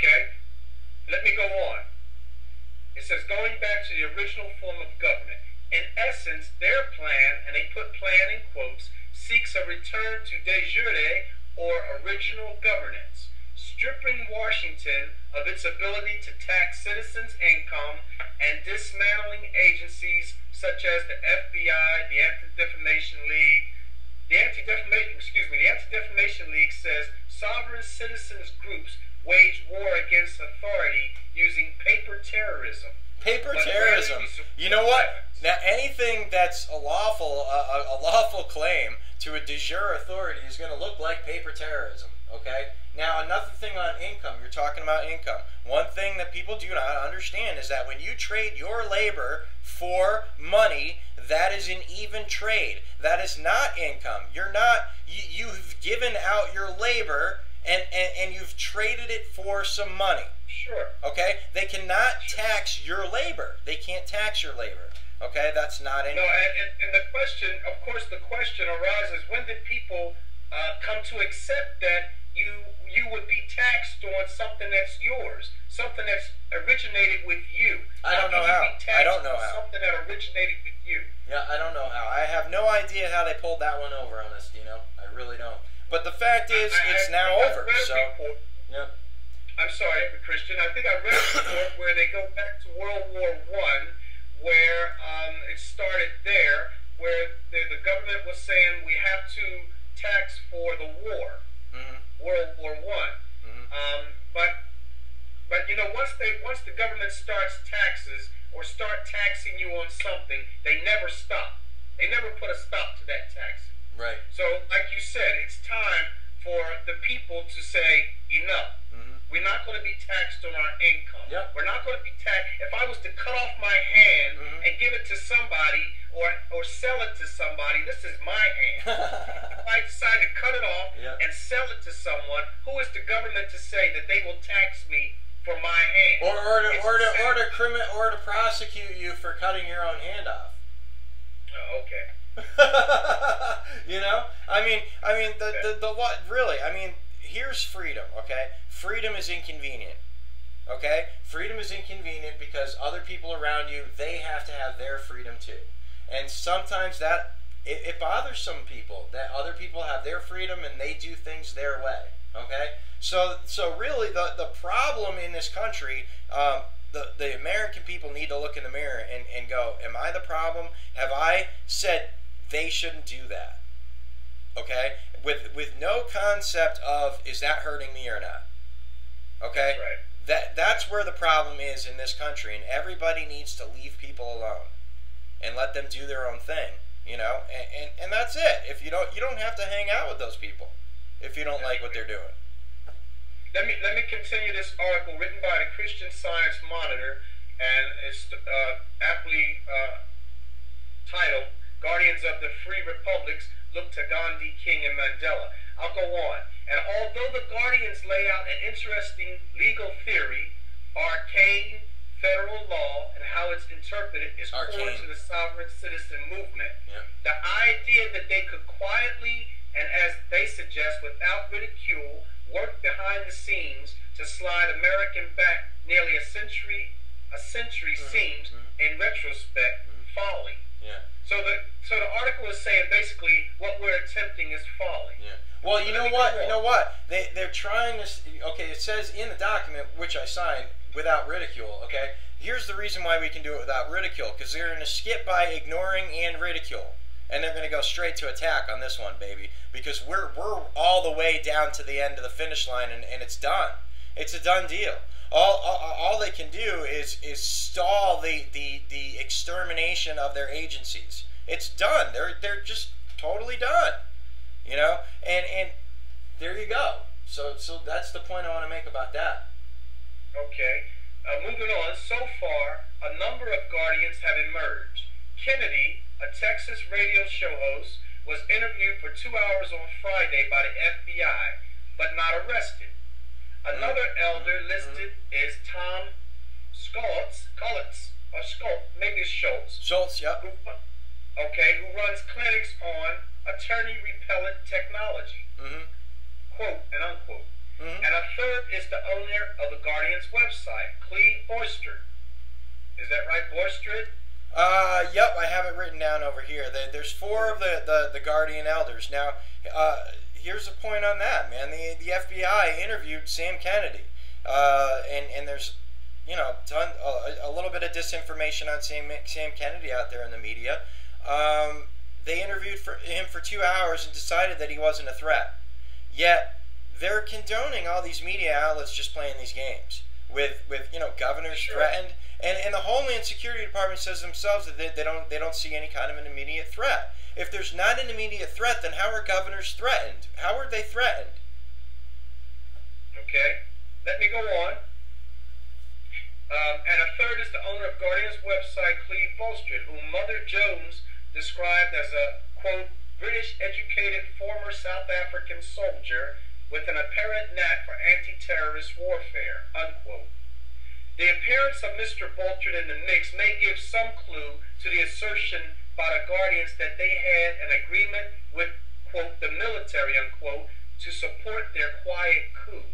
Okay, let me go on. It says, going back to the original form of government. In essence, their plan, and they put plan in quotes, seeks a return to de jure or original governance, stripping Washington of its ability to tax citizens' income and dismantling agencies such as the FBI, the Anti-Defamation League. The Anti-Defamation League says sovereign citizens groups wage war against authority using paper terrorism. Paper terrorism. You know what? Now, anything that's a lawful claim to a de jure authority is going to look like paper terrorism. Okay? Now, another thing on income. You're talking about income. One thing that people do not understand is that when you trade your labor for money, that is an even trade. That is not income. You've given out your labor and you've traded it for some money. Sure. Okay? They cannot tax your labor. They can't tax your labor. Okay? That's not income. No, and the question, of course, the question arises, when did people come to accept that you would be taxed on something that's yours, something that's originated with you? I don't know how. I don't know how. Something that originated with you. Yeah, I don't know how. I have no idea how they pulled that one over on us, Dino. I really don't. But the fact is, it's now over. So, yeah. I'm sorry, Christian. I think I read a report where they go back to World War I, where it started there, where the government was saying we have to tax for the war, World War I. But you know, once the government starts taxes or start taxing you on something, they never stop. They never put a stop to that taxing. Right. So, like you said, it's time for the people to say enough. We're not going to be taxed on our income. Yep. We're not going to be taxed. If I was to cut off my hand and give it to somebody or sell it to somebody, this is my hand. If I decide to cut it off and sell it to someone, who is the government to say that they will tax me for my hand? Or to prosecute you for cutting your own hand off. Oh, okay. You know, I mean, the what really? I mean, here's freedom. Okay, freedom is inconvenient. Okay, freedom is inconvenient because other people around you, they have to have their freedom too, and sometimes that it bothers some people that other people have their freedom and they do things their way. Okay, so really the problem in this country. The American people need to look in the mirror and go, am I the problem? Have I said they shouldn't do that? Okay? With no concept of, is that hurting me or not? Okay? Right. That's where the problem is in this country, and everybody needs to leave people alone and let them do their own thing, you know? And that's it. If you don't have to hang out with those people if you don't like what they're doing. Let me continue this article written by the Christian Science Monitor, and it's aptly titled, Guardians of the Free Republics Look to Gandhi, King, and Mandela. I'll go on. And although the Guardians lay out an interesting legal theory, arcane federal law and how it's interpreted is core to the sovereign citizen movement, the idea that they could quietly, and as they suggest, without ridicule, work behind the scenes to slide American back nearly a century seems, in retrospect, folly. Yeah. So the article is saying basically what we're attempting is folly. Yeah. Well, you know what? You know what? They're trying to. Okay, it says in the document which I signed, without ridicule. Okay. Here's the reason why we can do it without ridicule, because they're going to skip by ignoring and ridicule. And they're going to go straight to attack on this one, baby, because we're all the way down to the end of the finish line, and it's done. It's a done deal. All they can do is stall the extermination of their agencies. It's done. They're just totally done. You know, and there you go. So that's the point I want to make about that. Okay. Moving on. So far, a number of guardians have emerged. Kennedy, a Texas radio show host, was interviewed for 2 hours on Friday by the FBI, but not arrested. Another elder listed is Tom Schultz, maybe it's Schultz. Schultz, yep. Who runs clinics on attorney-repellent technology. Quote and unquote. And a third is the owner of the Guardian's website, Cleve Boyster. Is that right, Boyster? Yep, I have it written down over here. There's 4 of the Guardian elders. Now, here's a point on that, man. The FBI interviewed Sam Kennedy, and there's, you know, a little bit of disinformation on Sam Kennedy out there in the media. They interviewed him for 2 hours and decided that he wasn't a threat. Yet they're condoning all these media outlets just playing these games with you know, governors threatened, and the Homeland Security Department says themselves that they don't see any kind of an immediate threat. If there's not an immediate threat, then how are governors threatened? How are they threatened? Okay, let me go on. And a third is the owner of Guardian's website, Cleve Boyster, whom Mother Jones described as a, quote, British-educated former South African soldier with an apparent knack for anti-terrorist warfare, unquote. The appearance of Mr. Boyster in the mix may give some clue to the assertion by the Guardians that they had an agreement with, quote, the military, unquote, to support their quiet coup.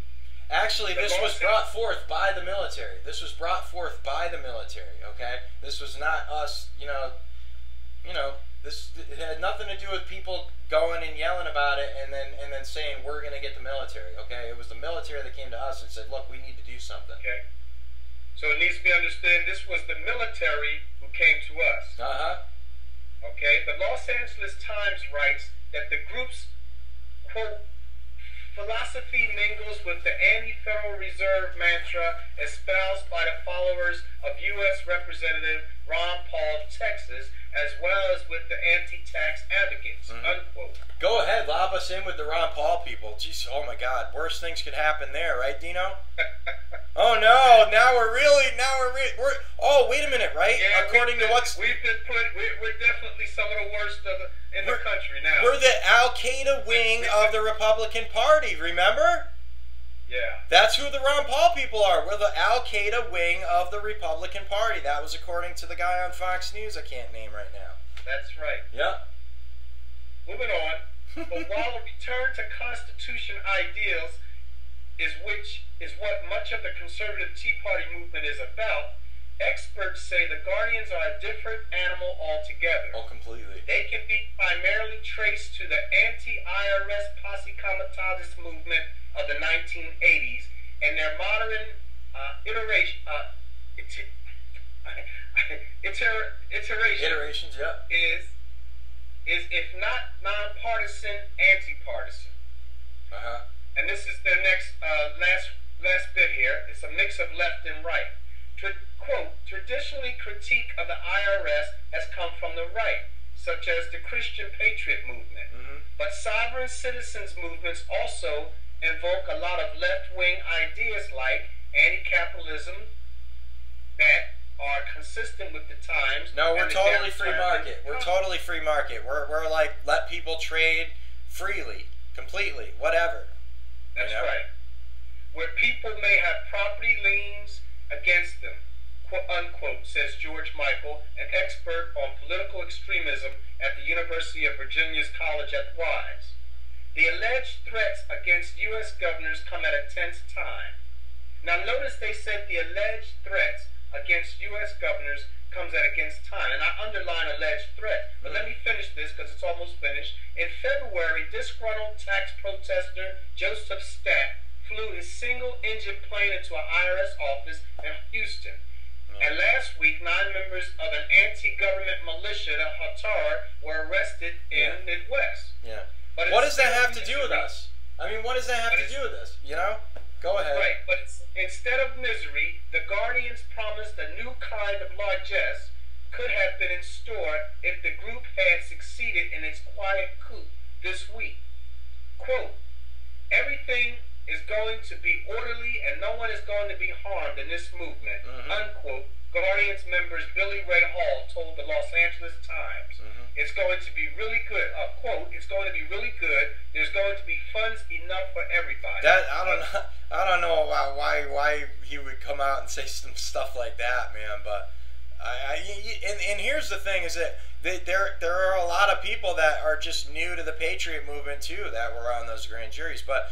Actually, this was brought forth by the military. This was brought forth by the military, okay? This was not us, you know, this, it had nothing to do with people going and yelling about it and then saying, we're going to get the military, okay? It was the military that came to us and said, look, we need to do something. Okay. So it needs to be understood this was the military who came to us. Okay? The Los Angeles Times writes that the group's, quote, philosophy mingles with the anti-Federal Reserve mantra espoused by the followers of U.S. Representative Ron Paul of Texas, as well as with the anti-tax advocates, unquote. Go ahead, lob us in with the Ron Paul people. Jeez, oh my God, worse things could happen there, right, Dino? Oh no, oh, wait a minute, right? Yeah, according to what's... We're definitely some of the worst in the country now. We're the Al-Qaeda wing of the Republican Party, remember? Yeah. That's who the Ron Paul people are. We're the Al-Qaeda wing of the Republican Party. That was according to the guy on Fox News I can't name right now. That's right. Yep. Moving on. But while a return to Constitution ideals is what much of the conservative Tea Party movement is about, experts say the Guardians are a different animal altogether. Oh, completely. They can be primarily traced to the anti-IRS Posse Comitatus movement of the 1980s, and their modern iterations, yeah, is if not nonpartisan, anti-partisan. And this is their next last bit here. It's a mix of left and right. Quote, traditionally critique of the IRS has come from the right, such as the Christian Patriot movement. But sovereign citizens movements also invoke a lot of left-wing ideas like anti-capitalism that are consistent with the times. No, we're totally free market. We're totally free market. We're like, let people trade freely, completely, whatever. That's right. Where people may have property liens against them, quote unquote, says George Michael, an expert on political extremism at the University of Virginia's College at Wise. The alleged threats against U.S. governors come at a tense time. Now notice they said the alleged threats against U.S. governors comes at against time, and I underline alleged threat. But let me finish this because it's almost finished. In February, disgruntled tax protester Joseph Stack flew his single-engine plane into an IRS office in Houston. And last week, 9 members of an anti-government militia, the Hatar, were arrested in the Midwest. But what does that have to do with us? I mean, what does that have to do with us? You know? Go ahead. Right, but instead of misery, the Guardians promised a new kind of largesse could have been in store if the group had succeeded in its quiet coup this week. Quote, everything is going to be orderly and no one is going to be harmed in this movement, unquote, Guardians members Billy Ray Hall told the Los Angeles Times. It's going to be really good. Quote, it's going to be really good. There's going to be funds enough for everybody. I don't know why he would come out and say some stuff like that, man. But and here's the thing: is that there are a lot of people that are just new to the Patriot movement too that were on those grand juries. But